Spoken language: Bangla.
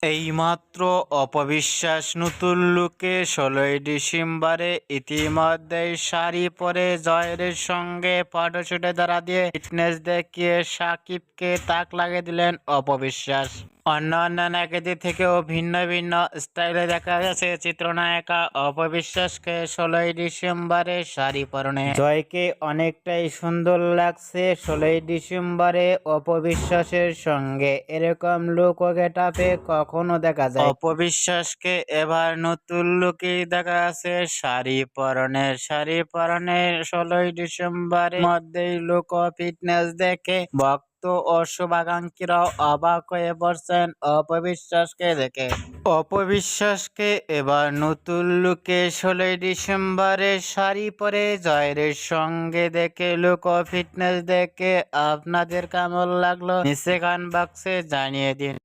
এইমাত্র অপবিশ্বাস নতুন লুকে ১৬ই ডিসেম্বরে ইতিমধ্যেই শাড়ি পরে জয়ের সঙ্গে ফটোশুটে ধরা দিয়ে ফিটনেস দেখিয়ে সাকিবকে তাক লাগিয়ে দিলেন অপবিশ্বাস। অন্যান্য নায়িকাদের থেকেও ভিন্ন ভিন্ন স্টাইলে দেখা গেছে চিত্রনায়িকা অপবিশ্বাসকে ১৬ই ডিসেম্বরে শাড়ি পরনে। জয়কে অনেকটাই সুন্দর লাগছে ১৬ই ডিসেম্বরে অপবিশ্বাসের সঙ্গে। এরকম লুক ও গেটআপে কখনো দেখা যায়। অপবিশ্বাসকে এবার নতুন লুকেই দেখা যাচ্ছে শাড়ি পরনের। ১৬ই ডিসেম্বরের মধ্যেই লুক ও ফিটনেস দেখে ভক্ত ও শুভাকাঙ্ক্ষীরাও অবাক হয়ে পড়ছেন অপবিশ্বাসকে দেখে। অপবিশ্বাসকে এবার নতুন লুকে ১৬ই ডিসেম্বরে শাড়ি পরে জয়ের সঙ্গে দেখে লুক ও ফিটনেস দেখে আপনাদের কেমন লাগলো নিচে কমেন্ট বক্সে জানিয়ে দিন।